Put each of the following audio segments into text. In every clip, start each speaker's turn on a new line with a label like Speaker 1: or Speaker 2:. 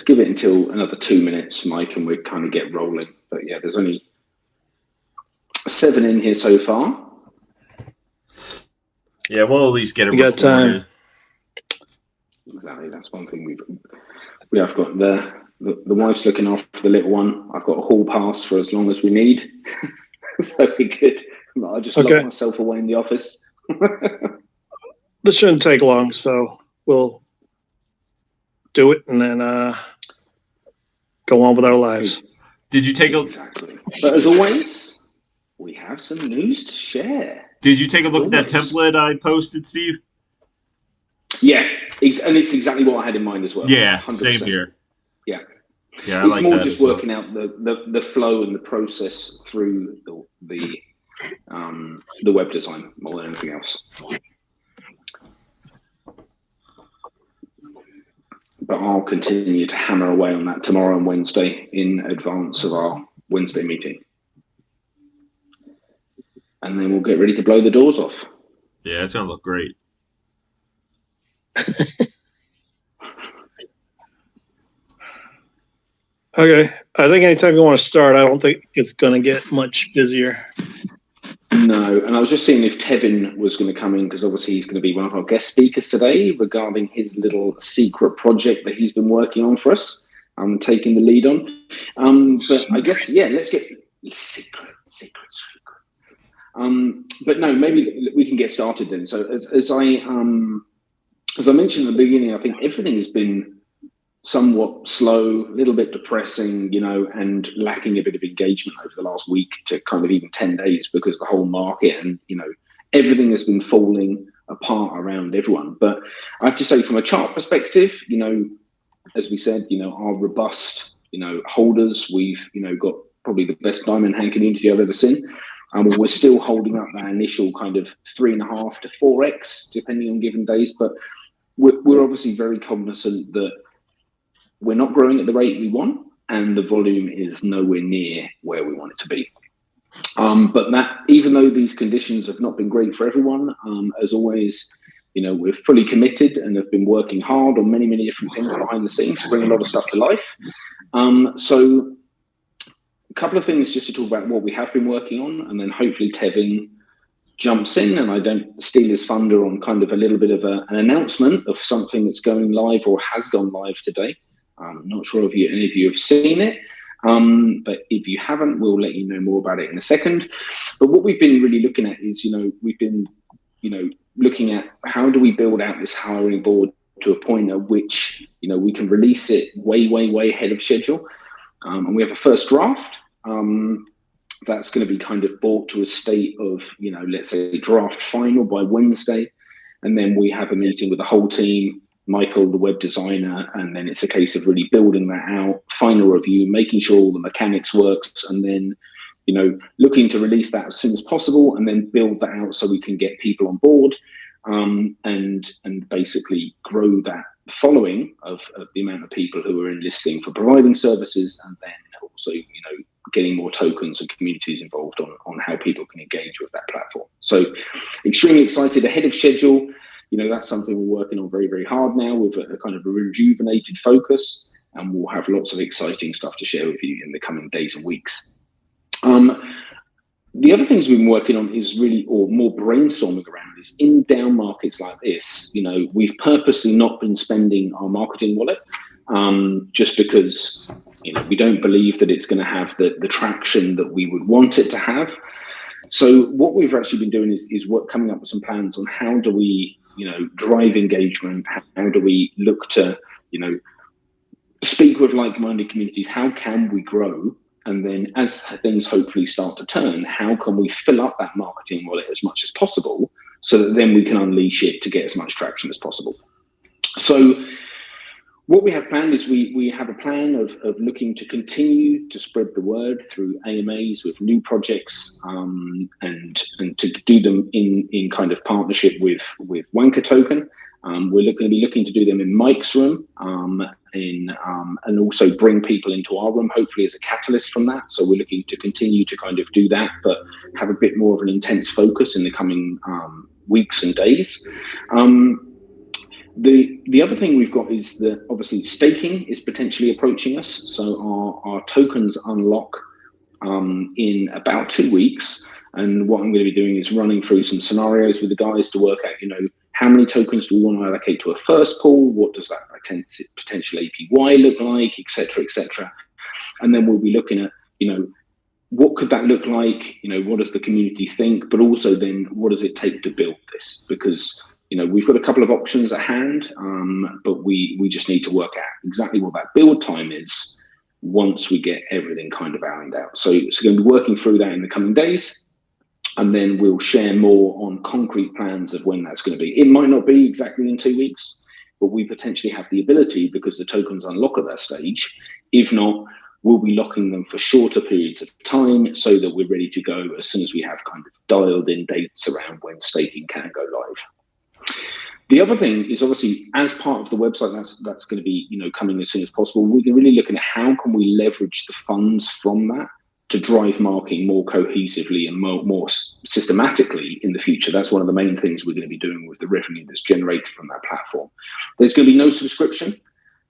Speaker 1: let's give it until another 2 minutes, Mike, and we kind of get rolling. But yeah, there's only 7 in here so far.
Speaker 2: Yeah, we'll at least get it
Speaker 3: recorded. Got time.
Speaker 1: Exactly, that's one thing we have got. The wife's looking after the little one. I've got a hall pass for as long as we need, so we could. I just lock myself away in the office.
Speaker 3: This shouldn't take long, so we'll do it and then go on with our lives.
Speaker 2: Did you take
Speaker 1: exactly? But as always, we have some news to share.
Speaker 2: Did you take a look at that template I posted, Steve?
Speaker 1: Yeah, and it's exactly what I had in mind as well.
Speaker 2: Yeah,
Speaker 1: 100%.
Speaker 2: Same here.
Speaker 1: Yeah,
Speaker 2: yeah.
Speaker 1: It's more just working out the flow and the process through the web design more than anything else. But I'll continue to hammer away on that tomorrow and Wednesday in advance of our Wednesday meeting. And then we'll get ready to blow the doors off.
Speaker 2: Yeah, it's going to look great.
Speaker 3: Okay. I think anytime you want to start, I don't think it's going to get much busier.
Speaker 1: No, and I was just seeing if Tevin was going to come in, because obviously he's going to be one of our guest speakers today regarding his little secret project that he's been working on for us. I'm taking the lead on. But I guess, yeah, let's get secret. But no, maybe we can get started then. So as I mentioned at the beginning, I think everything has been somewhat slow, a little bit depressing, and lacking a bit of engagement over the last week to kind of even 10 days because the whole market and, everything has been falling apart around everyone. But I have to say from a chart perspective, as we said, our robust, holders, we've, got probably the best diamond hand community I've ever seen. We're still holding up that initial kind of 3.5 to 4x, depending on given days. But we're obviously very cognizant that we're not growing at the rate we want, and the volume is nowhere near where we want it to be. But that, even though these conditions have not been great for everyone, as always, we're fully committed and have been working hard on many, many different things behind the scenes to bring a lot of stuff to life. So a couple of things just to talk about what we have been working on, and then hopefully Tevin jumps in and I don't steal his thunder on kind of a little bit of an announcement of something that's going live or has gone live today. I'm not sure if any of you have seen it, but if you haven't, we'll let you know more about it in a second. But what we've been really looking at is, we've been, looking at how do we build out this hiring board to a point at which, we can release it way, way, way ahead of schedule. And we have a first draft that's going to be kind of brought to a state of, let's say draft final by Wednesday. And then we have a meeting with the whole team, Michael, the web designer, and then it's a case of really building that out, final review, making sure all the mechanics works, and then, looking to release that as soon as possible, and then build that out so we can get people on board, and basically grow that following of the amount of people who are enlisting for providing services, and then also, getting more tokens and communities involved on how people can engage with that platform. So extremely excited, ahead of schedule. That's something we're working on very, very hard now with a kind of a rejuvenated focus, and we'll have lots of exciting stuff to share with you in the coming days and weeks. The other things we've been working on is really, or more brainstorming around, is in down markets like this, we've purposely not been spending our marketing wallet, just because, we don't believe that it's going to have the traction that we would want it to have. So what we've actually been doing is coming up with some plans on how do we, drive engagement, how do we look to, speak with like-minded communities, how can we grow? And then as things hopefully start to turn, how can we fill up that marketing wallet as much as possible so that then we can unleash it to get as much traction as possible? So what we have planned is we have a plan of looking to continue to spread the word through AMAs with new projects, and to do them in kind of partnership with Wanchor Token. We're going to be looking to do them in Mike's room, and also bring people into our room, hopefully as a catalyst from that. So we're looking to continue to kind of do that, but have a bit more of an intense focus in the coming weeks and days. The other thing we've got is that obviously staking is potentially approaching us. So our tokens unlock in about 2 weeks. And what I'm going to be doing is running through some scenarios with the guys to work out, how many tokens do we want to allocate to a first pool? What does that potential APY look like, et cetera, et cetera. And then we'll be looking at, what could that look like? What does the community think? But also then what does it take to build this? Because, we've got a couple of options at hand, but we just need to work out exactly what that build time is once we get everything kind of ironed out. So going to be working through that in the coming days. And then we'll share more on concrete plans of when that's going to be. It might not be exactly in 2 weeks, but we potentially have the ability because the tokens unlock at that stage. If not, we'll be locking them for shorter periods of time so that we're ready to go as soon as we have kind of dialed in dates around when staking can go live. The other thing is obviously as part of the website that's going to be coming as soon as possible. We're really looking at how can we leverage the funds from that to drive marketing more cohesively and more systematically in the future. That's one of the main things we're going to be doing with the revenue that's generated from that platform. There's going to be no subscription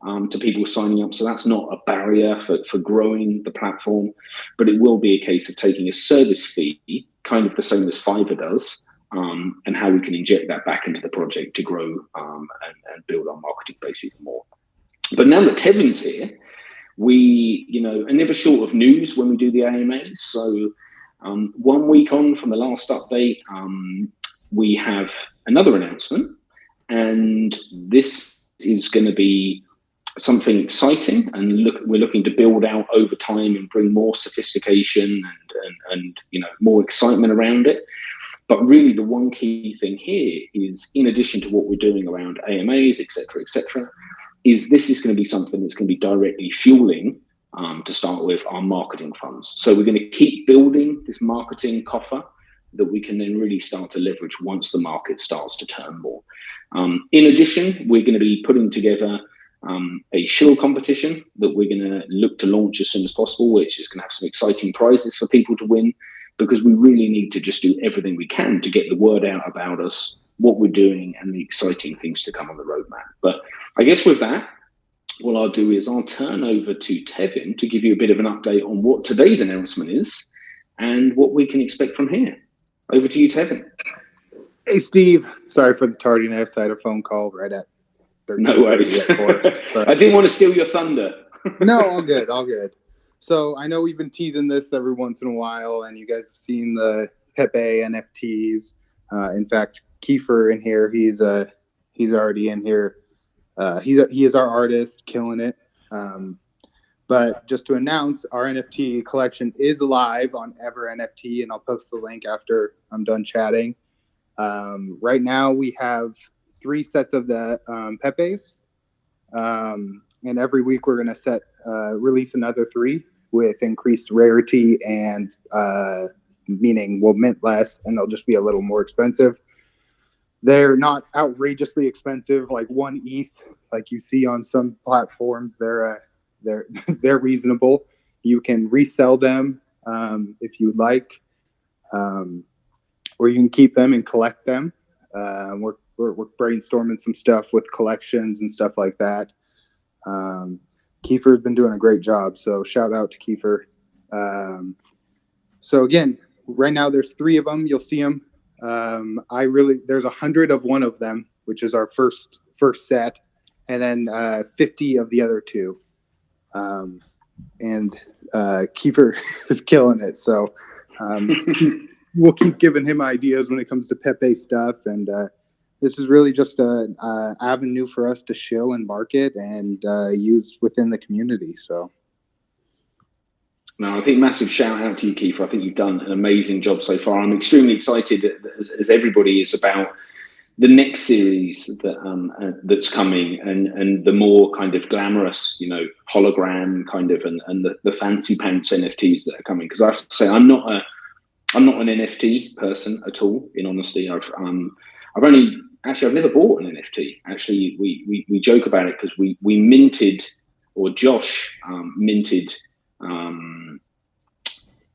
Speaker 1: to people signing up, so that's not a barrier for growing the platform, but it will be a case of taking a service fee, kind of the same as Fiverr does, and how we can inject that back into the project to grow and build our marketing base even more. But now that Tevin's here, we, are never short of news when we do the AMAs. So 1 week on from the last update, we have another announcement, and this is going to be something exciting. And we're looking to build out over time and bring more sophistication and more excitement around it. But really, the one key thing here is, in addition to what we're doing around AMAs, et cetera, is this is going to be something that's going to be directly fueling, to start with, our marketing funds. So we're going to keep building this marketing coffer that we can then really start to leverage once the market starts to turn more. In addition, we're going to be putting together a shill competition that we're going to look to launch as soon as possible, which is going to have some exciting prizes for people to win, because we really need to just do everything we can to get the word out about us, what we're doing, and the exciting things to come on the roadmap. But I guess with that, what I'll do is I'll turn over to Tevin to give you a bit of an update on what today's announcement is and what we can expect from here. Over to you, Tevin.
Speaker 4: Hey, Steve. Sorry for the tardiness. I had a phone call right at 13:30.
Speaker 1: No worries. I didn't want to steal your thunder.
Speaker 4: No, all good. So I know we've been teasing this every once in a while, and you guys have seen the Pepe NFTs. In fact, Kiefer in here, he's already in here. He is our artist, killing it. But just to announce, our NFT collection is live on Ever NFT, and I'll post the link after I'm done chatting. Right now, we have 3 sets of the Pepes, and every week we're going to release another 3 with increased rarity and meaning we'll mint less, and they'll just be a little more expensive. They're not outrageously expensive, like 1 ETH, like you see on some platforms. They're reasonable. You can resell them if you'd like, or you can keep them and collect them. We're brainstorming some stuff with collections and stuff like that. Kiefer's been doing a great job, so shout out to Kiefer. So again, right now there's 3 of them. You'll see them. There's 100 of one of them, which is our first set, and then 50 of the other 2. And Kiefer is killing it. So we'll keep giving him ideas when it comes to Pepe stuff. And this is really just an avenue for us to shill and market and use within the community. So.
Speaker 1: No, I think massive shout out to you, Kiefer. I think you've done an amazing job so far. I'm extremely excited, as everybody is, about the next series that's coming, and the more kind of glamorous, hologram kind of, and the fancy pants NFTs that are coming. Because I have to say, I'm not an NFT person at all. In honesty, I've never bought an NFT. Actually, we joke about it because we minted, or Josh minted.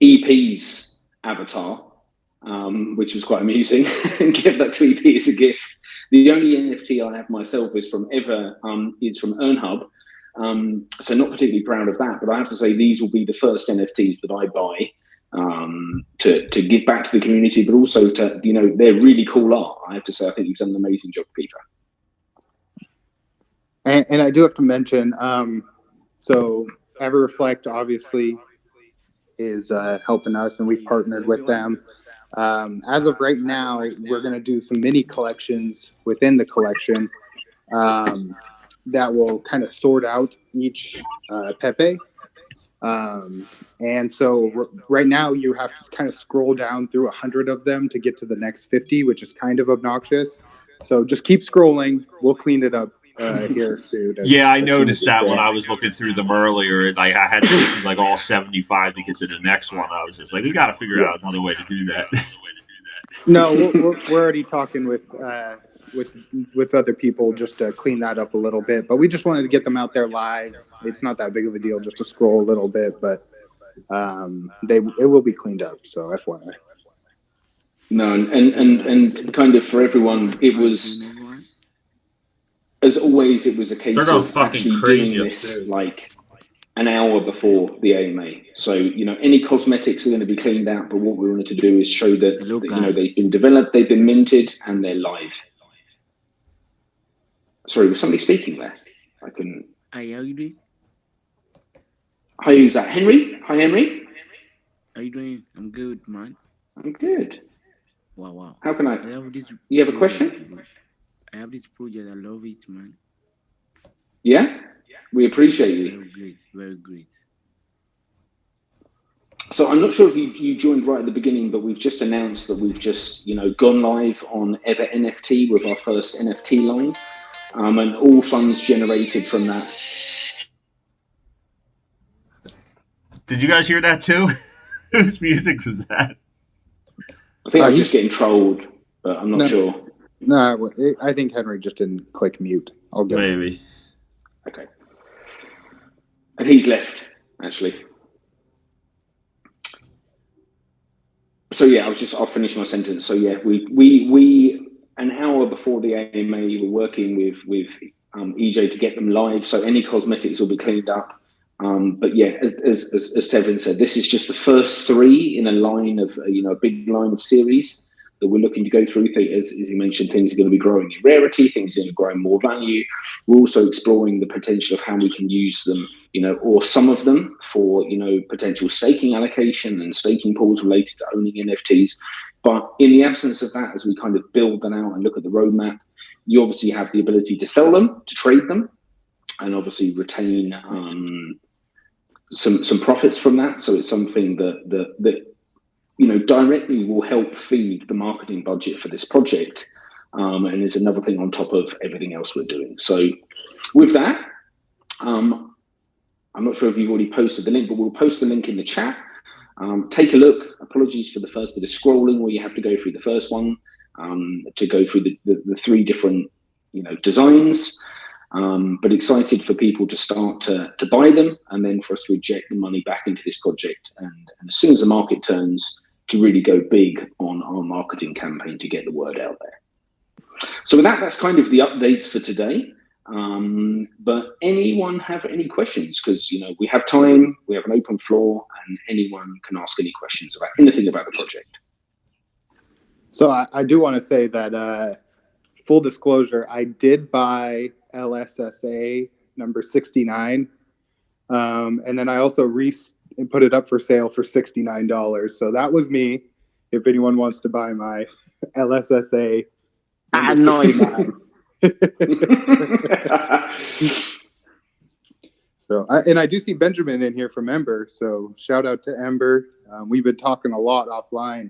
Speaker 1: EP's avatar, which was quite amusing, and gave that to EP as a gift. The only NFT I have myself is from EarnHub. So not particularly proud of that, but I have to say these will be the first NFTs that I buy to give back to the community, but also to, they're really cool art. I have to say, I think you've done an amazing job, Kiefer.
Speaker 4: And I do have to mention, so EverReflect obviously is helping us, and we've partnered with them. As of right now, we're going to do some mini collections within the collection that will kind of sort out each Pepe. And so right now you have to kind of scroll down through 100 of them to get to the next 50, which is kind of obnoxious. So just keep scrolling. We'll clean it up here soon.
Speaker 2: I noticed that when I was looking through them earlier. Like I had to get through like all 75 to get to the next one. I was just like, we got to figure out another way to do that.
Speaker 4: No, we're already talking with other people just to clean that up a little bit. But we just wanted to get them out there live. It's not that big of a deal just to scroll a little bit, but it will be cleaned up. So FYI.
Speaker 1: No, and kind of for everyone, it was, as always, it was a case of actually doing this like an hour before the AMA. So, any cosmetics are going to be cleaned out, but what we wanted to do is show that, they've been developed, they've been minted, and they're live. Sorry, was somebody speaking there? I couldn't.
Speaker 5: Hi, how you doing?
Speaker 1: Hi, who's that? Henry? Hi, Henry.
Speaker 5: How you doing? I'm good, man.
Speaker 1: I'm good.
Speaker 5: Wow.
Speaker 1: How can I
Speaker 5: have this.
Speaker 1: You have a question?
Speaker 5: I have this project. I love it, man.
Speaker 1: Yeah? We appreciate you.
Speaker 5: Very great. Very great.
Speaker 1: So I'm not sure if you joined right at the beginning, but we've just announced that we've just, gone live on Ever NFT with our first NFT line. And all funds generated from that.
Speaker 2: Did you guys hear that too? Whose music was that?
Speaker 1: I think I was just getting trolled, but I'm not sure.
Speaker 4: No, I think Henry just didn't click mute. I'll go.
Speaker 2: Maybe.
Speaker 1: Okay. And he's left, actually. So yeah, I'll finish my sentence. So yeah, we an hour before the AMA, we're working with EJ to get them live. So any cosmetics will be cleaned up. But yeah, as Tevin said, this is just the first 3 in a line of, a big line of series that we're looking to go through. As he mentioned, things are going to be growing in rarity, things are going to grow in more value. We're also exploring the potential of how we can use them, or some of them for, potential staking allocation and staking pools related to owning NFTs. But in the absence of that, as we kind of build them out and look at the roadmap, you obviously have the ability to sell them, to trade them, and obviously retain some profits from that. So it's something that directly will help feed the marketing budget for this project, and is another thing on top of everything else we're doing. So with that, I'm not sure if you've already posted the link, but we'll post the link in the chat. Take a look. Apologies for the first bit of scrolling where you have to go through the first one to go through the 3 different designs. But excited for people to start to buy them, and then for us to inject the money back into this project. And as soon as the market turns, to really go big on our marketing campaign to get the word out there. So with that, that's kind of the updates for today. But anyone have any questions? Because, we have time, we have an open floor, and anyone can ask any questions about anything about the project.
Speaker 4: So I do want to say that, full disclosure, I did buy LSSA number 69. And then I also put it up for sale for $69. So that was me. If anyone wants to buy my LSSA number 69. So, and I do see Benjamin in here from Ember. So shout out to Ember. We've been talking a lot offline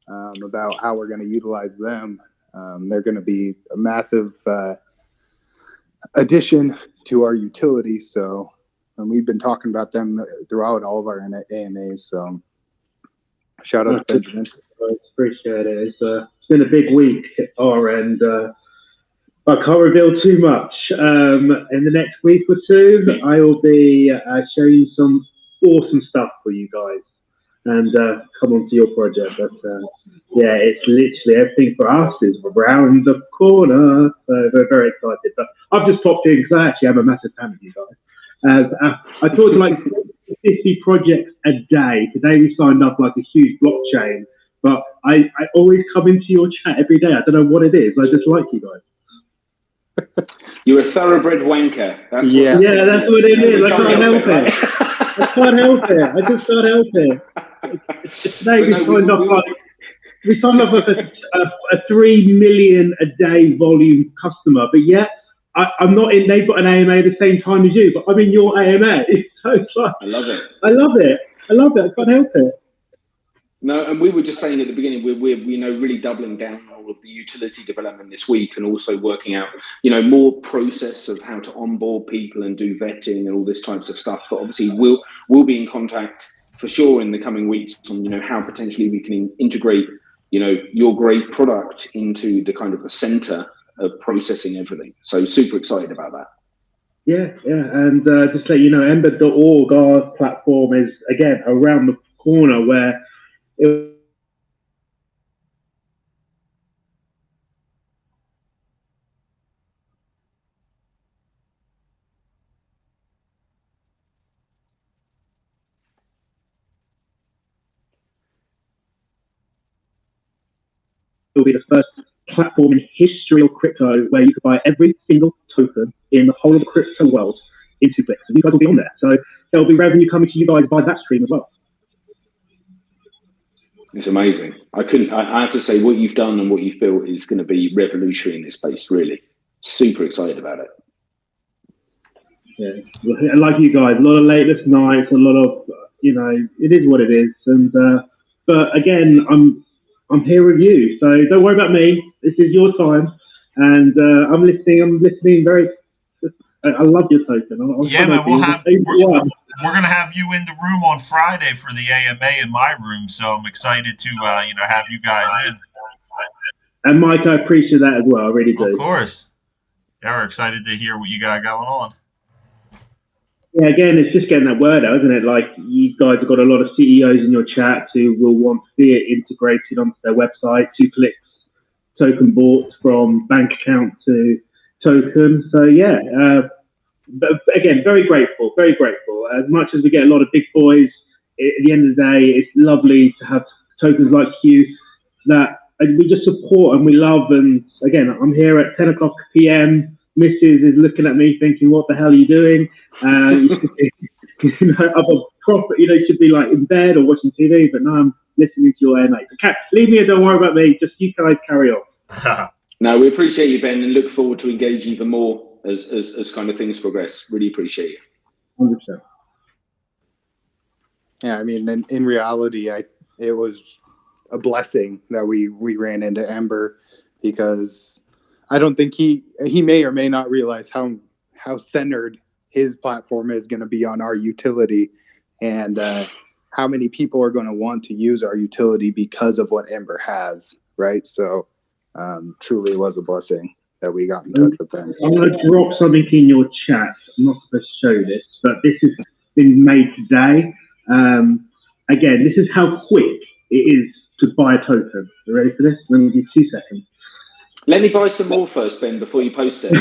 Speaker 4: about how we're going to utilize them. They're going to be a massive addition to our utility. So, and we've been talking about them throughout all of our AMAs. So shout out to Benjamin.
Speaker 6: I appreciate it. It's been a big week at our end. I can't reveal too much. In the next week or 2, I will be showing some awesome stuff for you guys. and come onto your project. But yeah, it's literally everything for us is around the corner. So we're very excited. But I've just popped in because I actually am a massive fan of you guys. I talk to like 50 projects a day. Today we signed up like a huge blockchain. But I always come into your chat every day. I don't know what it is. I just like you guys.
Speaker 1: You're a thoroughbred wanker. That's what
Speaker 6: it is. I can't help it. I can't help it. I just can't help it. Today we signed up like a 3 million a day volume customer, but yet I'm not in. They've got an AMA at the same time as you, but I'm in your AMA. So it's like,
Speaker 1: I love it.
Speaker 6: I love it. I can't help it.
Speaker 1: No, and we were just saying at the beginning, we're really doubling down on all of the utility development this week, and also working out more process of how to onboard people and do vetting and all this types of stuff. But obviously, we'll be in contact for sure in the coming weeks on how potentially we can integrate your great product into the kind of the center of processing everything. So super excited about that.
Speaker 6: Yeah, and just let you know, ember.org, our platform is again around the corner where. It will be the first platform in history of crypto where you could buy every single token in the whole of the crypto world in 2 clicks. And you guys will be on there. So there'll be revenue coming to you guys by that stream as well.
Speaker 1: It's amazing. I have to say, what you've done and what you've built is going to be revolutionary in this space, really. Super excited about it.
Speaker 6: Yeah, like you guys, a lot of lateless nights, a lot of, it is what it is. And but again, I'm here with you, so don't worry about me. This is your time, and I'm listening very. I love your token.
Speaker 2: Man, we're gonna have you in the room on Friday for the AMA in my room, so I'm excited to have you guys in.
Speaker 6: And Mike, I appreciate that as well. I really do.
Speaker 2: Of course. Yeah, we're excited to hear what you got going on.
Speaker 6: Yeah, again, it's just getting that word out, isn't it? Like, you guys have got a lot of CEOs in your chat who will want to see it integrated onto their website. 2 clicks, token bought from bank account to token. So yeah, but again, very grateful, very grateful. As much as we get a lot of big boys, at the end of the day, it's lovely to have tokens like you that we just support and we love. And again, I'm here at 10 o'clock p.m. Mrs. is looking at me thinking, what the hell are you doing? You should be like in bed or watching TV, but no, I'm listening to your AMA. So, leave me and don't worry about me. Just you guys carry on.
Speaker 1: No, we appreciate you, Ben, and look forward to engaging even more as kind of things progress. Really appreciate you.
Speaker 6: 100%.
Speaker 4: Yeah, I mean, in reality, it was a blessing that we ran into Ember, because I don't think he may or may not realize how centered his platform is going to be on our utility, and how many people are going to want to use our utility because of what Ember has, right? So truly was a blessing that we got in touch with them.
Speaker 6: I'm going to drop something in your chat. I'm not supposed to show this, but this has been made today. Again, this is how quick it is to buy a token. You ready for this? Let me give you 2 seconds.
Speaker 1: Let me buy some more first, Ben, before you post it.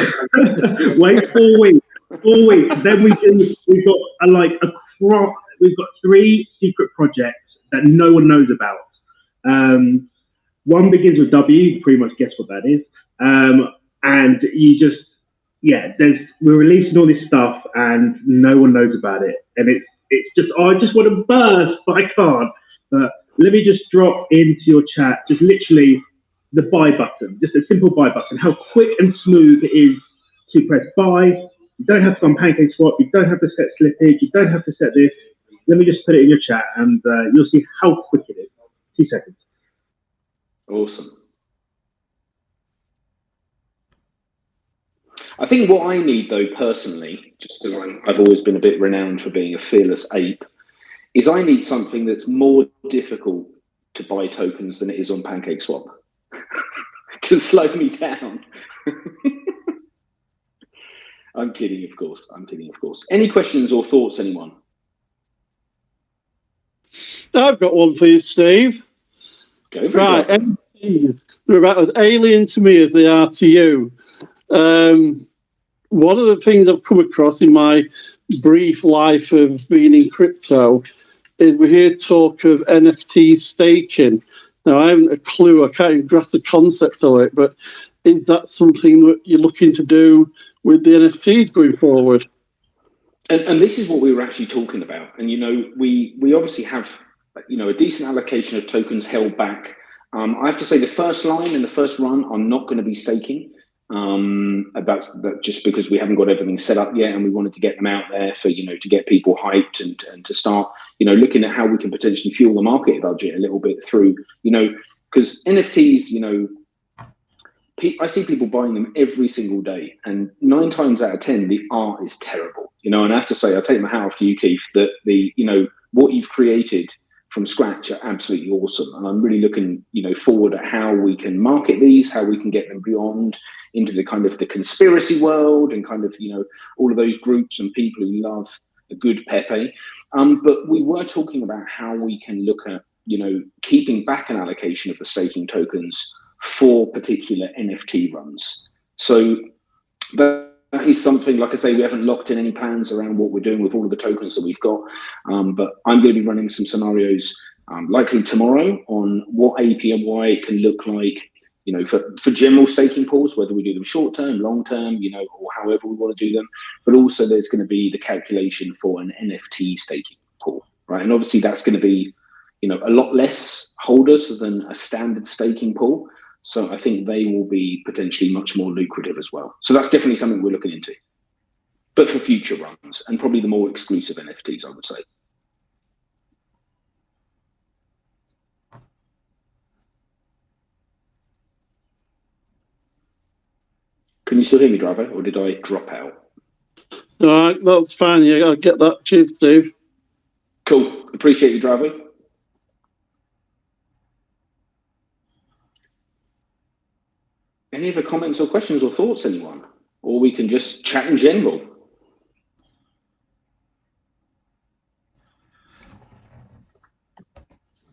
Speaker 6: Wait 4 weeks. 4 weeks. Then we've got 3 secret projects that no one knows about. One begins with W. You can pretty much guess what that is. And you just, we're releasing all this stuff and no one knows about it. And it's just, I just want to burst, but I can't. But let me just drop into your chat, just literally the buy button, just a simple buy button, how quick and smooth it is to press buy. You don't have to on Pancake Swap. You don't have to set slippage. You don't have to set this. Let me just put it in your chat and you'll see how quick it is. 2 seconds.
Speaker 1: Awesome. I think what I need, though, personally, just because I've always been a bit renowned for being a fearless ape, is I need something that's more difficult to buy tokens than it is on Pancake Swap to slow me down. I'm kidding, of course. Any questions or thoughts, anyone?
Speaker 7: I've got one for you, Steve.
Speaker 1: Go for
Speaker 7: Right,
Speaker 1: it.
Speaker 7: NFTs, they're about as alien to me as they are to you. One of the things I've come across in my brief life of being in crypto is we hear talk of NFT staking. Now, I haven't a clue, I can't even grasp the concept of it, but is that something that you're looking to do with the NFTs going forward?
Speaker 1: And this is what we were actually talking about. And, we obviously have, a decent allocation of tokens held back. I have to say the first line and the first run are not going to be staking. That's just because we haven't got everything set up yet, and we wanted to get them out there for, to get people hyped and to start, looking at how we can potentially fuel the market budget a little bit through, because NFTs, I see people buying them every single day, and 9 times out of 10, the art is terrible, and I have to say, I take my hat off to you, Keith, that what you've created from scratch are absolutely awesome. And I'm really looking, forward at how we can market these, how we can get them beyond into the kind of the conspiracy world and kind of, all of those groups and people who love a good Pepe. But we were talking about how we can look at, keeping back an allocation of the staking tokens for particular NFT runs. So that is something, like I say, we haven't locked in any plans around what we're doing with all of the tokens that we've got. But I'm going to be running some scenarios likely tomorrow on what APY it can look like, for general staking pools, whether we do them short term, long term, or however we want to do them. But also there's going to be the calculation for an NFT staking pool, right? And obviously that's going to be, a lot less holders than a standard staking pool. So I think they will be potentially much more lucrative as well. So that's definitely something we're looking into, but for future runs and probably the more exclusive NFTs, I would say. Can you still hear me, Driver, or did I drop out?
Speaker 7: No, that's fine. Yeah, I'll get that. Cheers, Steve.
Speaker 1: Cool. Appreciate you, Driver. Any other comments or questions or thoughts, anyone? Or we can just chat in general.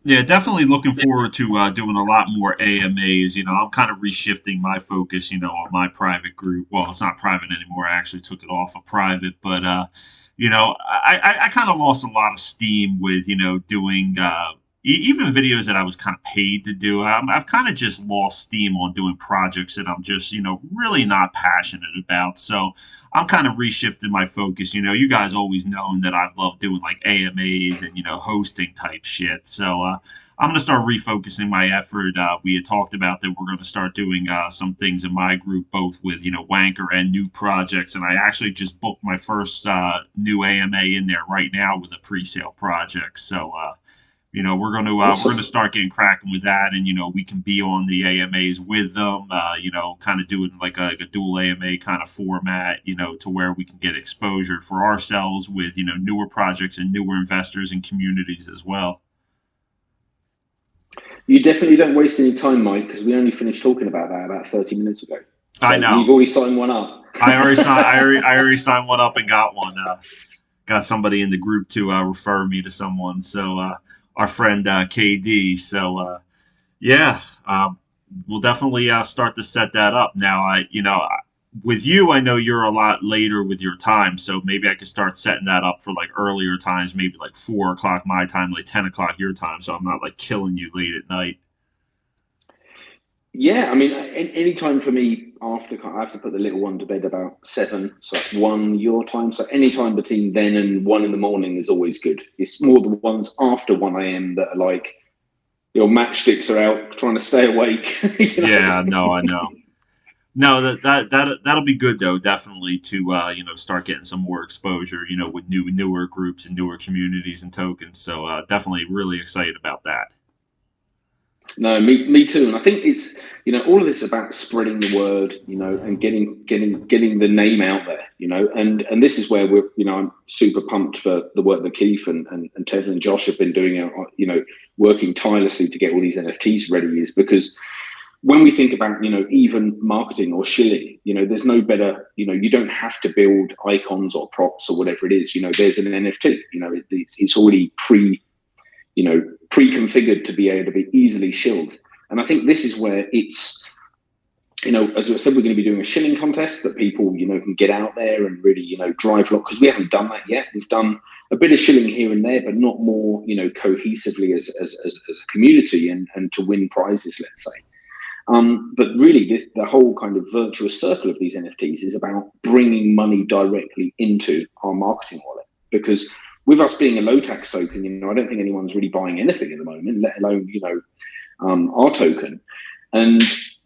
Speaker 2: Yeah, definitely looking forward to doing a lot more AMAs. I'm kind of reshifting my focus, on my private group. Well, it's not private anymore. I actually took it off of private, but I kind of lost a lot of steam with, doing even videos that I was kind of paid to do. I've kind of just lost steam on doing projects that I'm just, really not passionate about. So I'm kind of reshifting my focus. You guys always known that I've loved doing like AMAs and, hosting type shit. So I'm going to start refocusing my effort. We had talked about that we're going to start doing some things in my group, both with, Wanchor and new projects. And I actually just booked my first new AMA in there right now with a pre-sale project. So, we're going to start getting cracking with that, and we can be on the AMAs with them. Kind of doing like a dual AMA kind of format. To where we can get exposure for ourselves with newer projects and newer investors and communities as well.
Speaker 1: You definitely don't waste any time, Mike, because we only finished talking about that about 30 minutes ago. So
Speaker 2: I know
Speaker 1: you've already signed one up.
Speaker 2: I already signed one up and got one. Got somebody in the group to refer me to someone. So. Our friend KD. So we'll definitely start to set that up. Now, with you, I know you're a lot later with your time, so maybe I could start setting that up for like earlier times, maybe like 4 o'clock my time, like 10 o'clock your time, so I'm not like killing you late at night.
Speaker 1: Yeah, I mean, any time for me after, I have to put the little one to bed about 7, so that's 1 your time. So any time between then and 1 in the morning is always good. It's more the ones after 1 a.m. that are like, your matchsticks are out trying to stay awake.
Speaker 2: Yeah, no, I know. No, that'll be good though, definitely to start getting some more exposure, with newer groups and newer communities and tokens. So definitely really excited about that.
Speaker 1: No, me too. And I think it's, all of this about spreading the word, and getting the name out there, and this is where we're, I'm super pumped for the work that Keith and Tevin and Josh have been doing, working tirelessly to get all these NFTs ready, is because when we think about, even marketing or shilling, there's no better, you don't have to build icons or props or whatever it is, there's an NFT, it's already pre-configured to be able to be easily shilled. And I think this is where it's, as I said, we're going to be doing a shilling contest that people, can get out there and really, drive a lot, because we haven't done that yet. We've done a bit of shilling here and there, but not more, cohesively as a community and to win prizes, let's say. But really, the whole kind of virtuous circle of these NFTs is about bringing money directly into our marketing wallet. Because with us being a low tax token, I don't think anyone's really buying anything at the moment, let alone, our token. And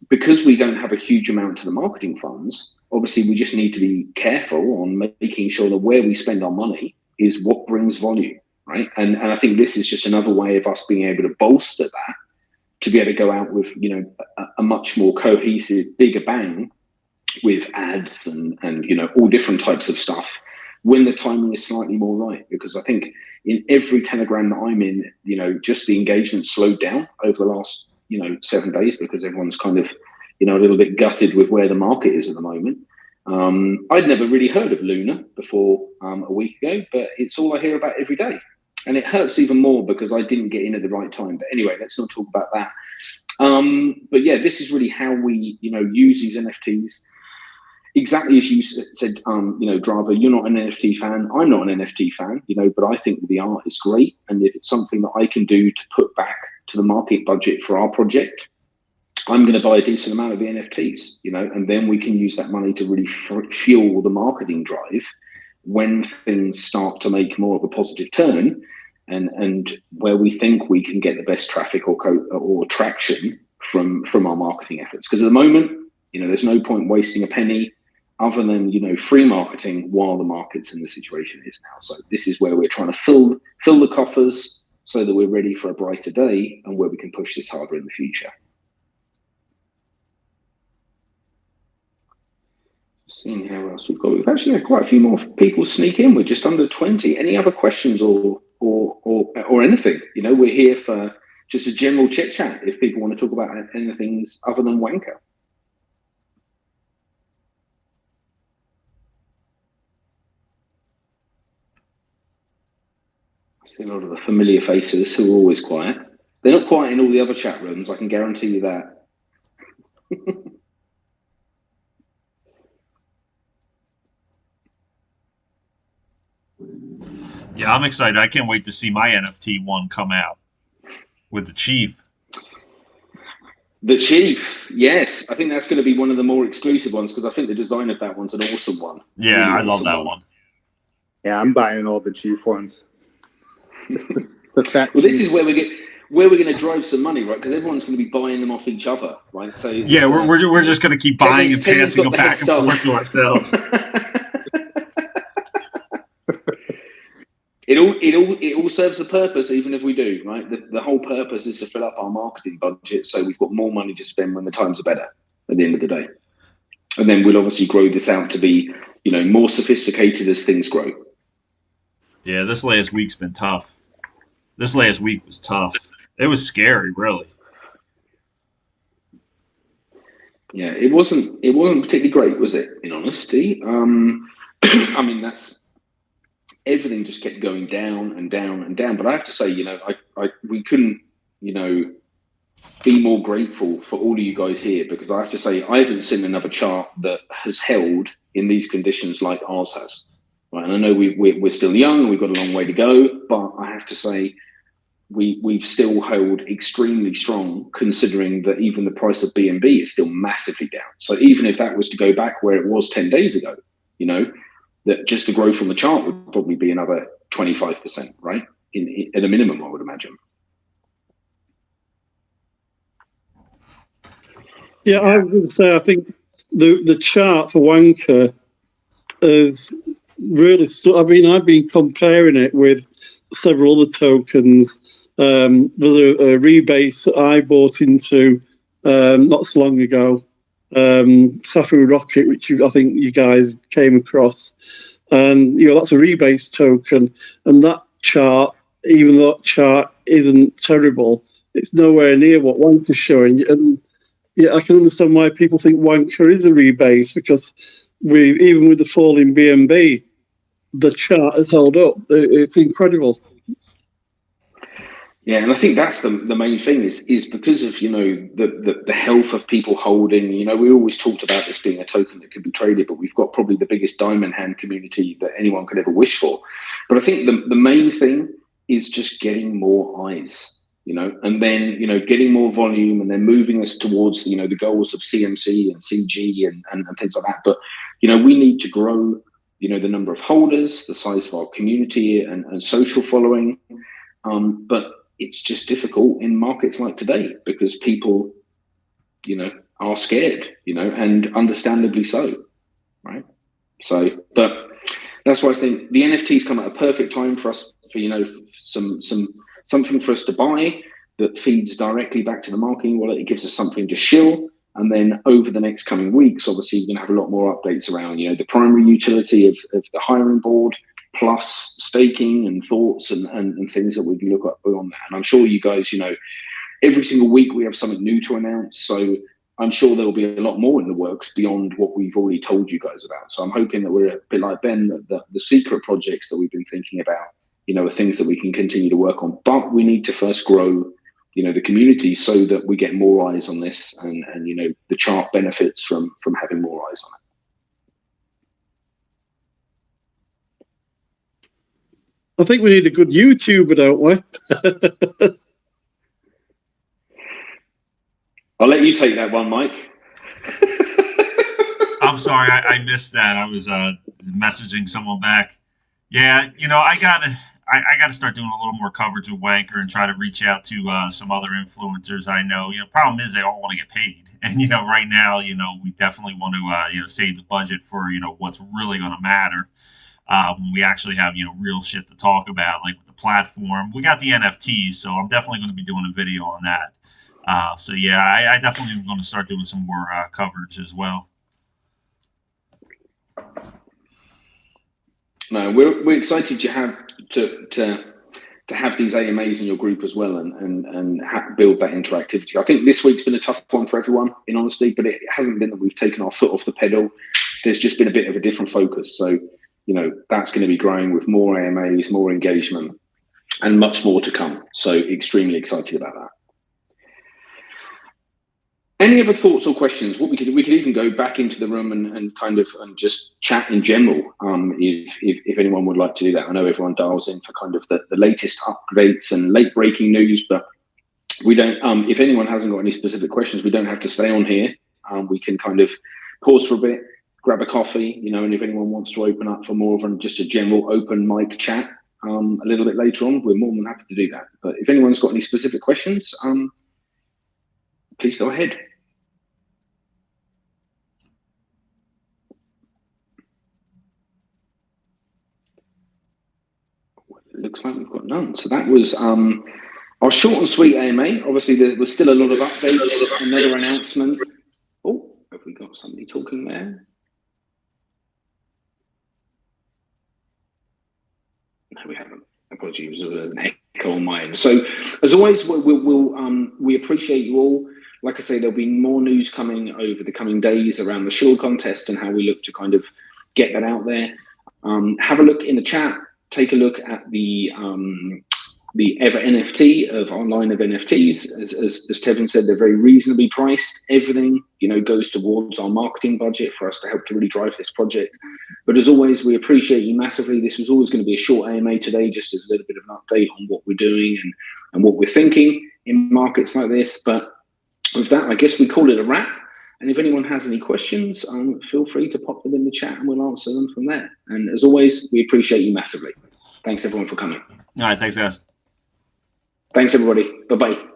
Speaker 1: because we don't have a huge amount to the marketing funds, obviously we just need to be careful on making sure that where we spend our money is what brings volume, right? And I think this is just another way of us being able to bolster that, to be able to go out with, a much more cohesive, bigger bang with ads and all different types of stuff when the timing is slightly more right. Because I think in every Telegram that I'm in, just the engagement slowed down over the last, 7 days, because everyone's kind of, a little bit gutted with where the market is at the moment. I'd never really heard of Luna before a week ago, but it's all I hear about every day. And it hurts even more because I didn't get in at the right time. But anyway, let's not talk about that. But yeah, this is really how we, use these NFTs. Exactly as you said, Drava, you're not an NFT fan. I'm not an NFT fan, but I think the art is great. And if it's something that I can do to put back to the market budget for our project, I'm going to buy a decent amount of the NFTs, and then we can use that money to really fuel the marketing drive when things start to make more of a positive turn, and where we think we can get the best traffic or traction from our marketing efforts. Because at the moment, there's no point wasting a penny other than, free marketing while the market's in the situation it is now. So this is where we're trying to fill the coffers so that we're ready for a brighter day and where we can push this harder in the future. Seeing how else we've got. We've actually had quite a few more people sneak in. We're just under 20. Any other questions or anything? We're here for just a general chit chat if people want to talk about anything other than Wanker. I see a lot of the familiar faces who are always quiet. They're not quiet in all the other chat rooms, I can guarantee you that.
Speaker 2: Yeah, I'm excited. I can't wait to see my NFT one come out with the Chief.
Speaker 1: The Chief, yes. I think that's going to be one of the more exclusive ones, because I think the design of that one's an awesome one.
Speaker 2: Yeah,
Speaker 1: really
Speaker 2: I love
Speaker 1: awesome
Speaker 2: that one.
Speaker 4: Yeah, I'm buying all the Chief ones. The fat
Speaker 1: well, this
Speaker 4: Chief.
Speaker 1: is where we're going to drive some money, right? Because everyone's going to be buying them off each other, right? So
Speaker 2: yeah, we're just going to keep buying and passing them back and forth to ourselves.
Speaker 1: It all serves a purpose, even if we do, right? The whole purpose is to fill up our marketing budget, so we've got more money to spend when the times are better at the end of the day. And then we'll obviously grow this out to be, more sophisticated as things grow.
Speaker 2: Yeah, this last week's been tough. This last week was tough. It was scary, really.
Speaker 1: Yeah, it wasn't particularly great, was it? In honesty, I mean, that's everything just kept going down and down and down. But I have to say, we couldn't, be more grateful for all of you guys here, because I have to say I haven't seen another chart that has held in these conditions like ours has. Right, and I know we're still young and we've got a long way to go, but I have to say we've still held extremely strong, considering that even the price of BNB is still massively down. So even if that was to go back where it was 10 days ago, that just the growth on the chart would probably be another 25%, right? At a minimum, I would imagine.
Speaker 7: Yeah, I was going to say, I think the chart for Wanker is really. I've been comparing it with several other tokens. There's a rebase that I bought into not so long ago, Safu Rocket, which I think you guys came across, and that's a rebase token, and that chart, even though that chart isn't terrible, it's nowhere near what Wanker's showing. And yeah, I can understand why people think Wanker is a rebase, because even with the fall in BNB, the chart has held up. It's incredible.
Speaker 1: Yeah, and I think that's the main thing is because of, you know, the health of people holding, you know, we always talked about this being a token that could be traded, but we've got probably the biggest diamond hand community that anyone could ever wish for. But I think the main thing is just getting more eyes, you know, and then, you know, getting more volume and then moving us towards, you know, the goals of CMC and CG and things like that. But, you know, we need to grow, you know, the number of holders, the size of our community and social following. But it's just difficult in markets like today because people, you know, are scared, you know, and understandably so, right? So, but that's why I think the NFTs come at a perfect time for us for, you know, something for us to buy that feeds directly back to the marketing wallet. It gives us something to shill. And then over the next coming weeks, obviously, you're going to have a lot more updates around, you know, the primary utility of the hiring board, plus staking and thoughts and things that we can look at on that. And I'm sure you guys, you know, every single week we have something new to announce. So I'm sure there'll be a lot more in the works beyond what we've already told you guys about. So I'm hoping that we're a bit like Ben, that the secret projects that we've been thinking about, you know, are things that we can continue to work on. But we need to first grow, you know, the community so that we get more eyes on this and you know, the chart benefits from having more eyes on it.
Speaker 7: I think we need a good YouTuber, don't we?
Speaker 1: I'll let you take that one, Mike.
Speaker 2: I'm sorry, I missed that. I was messaging someone back. Yeah, you know, I gotta start doing a little more coverage with Wanker and try to reach out to some other influencers I know. You know, problem is they all want to get paid, and you know, right now, you know, we definitely want to you know, save the budget for, you know, what's really going to matter. When we actually have, you know, real shit to talk about, like with the platform. We got the NFTs, so I'm definitely going to be doing a video on that. So yeah, I definitely am going to start doing some more coverage as well.
Speaker 1: No, we're excited to have to have these AMAs in your group as well and build that interactivity. I think this week's been a tough one for everyone, in honesty, but it hasn't been that we've taken our foot off the pedal. There's just been a bit of a different focus. So, you know, that's going to be growing with more AMAs, more engagement, and much more to come. So extremely excited about that. Any other thoughts or questions? What we could even go back into the room and kind of and just chat in general. If anyone would like to do that, I know everyone dials in for kind of the latest updates and late breaking news, but we don't. If anyone hasn't got any specific questions, we don't have to stay on here. We can kind of pause for a bit, grab a coffee, you know, and if anyone wants to open up for more of just a general open mic chat a little bit later on, we're more than happy to do that. But if anyone's got any specific questions, please go ahead. It looks like we've got none. So that was our short and sweet AMA. Obviously, there was still a lot of updates, another announcement. Oh, have we got somebody talking there? No, we haven't. Apologies, there was an echo on my end. So, as always, we appreciate you all. Like I say, there'll be more news coming over the coming days around the Shield contest and how we look to kind of get that out there. Have a look in the chat. Take a look at the Ever NFT of online of NFTs. As Tevin said, they're very reasonably priced. Everything, you know, goes towards our marketing budget for us to help to really drive this project. But as always, we appreciate you massively. This was always going to be a short AMA today, just as a little bit of an update on what we're doing and what we're thinking in markets like this. But with that, I guess we call it a wrap. And if anyone has any questions, feel free to pop them in the chat and we'll answer them from there. And as always, we appreciate you massively. Thanks everyone for coming.
Speaker 2: All right, thanks guys.
Speaker 1: Thanks everybody. Bye-bye.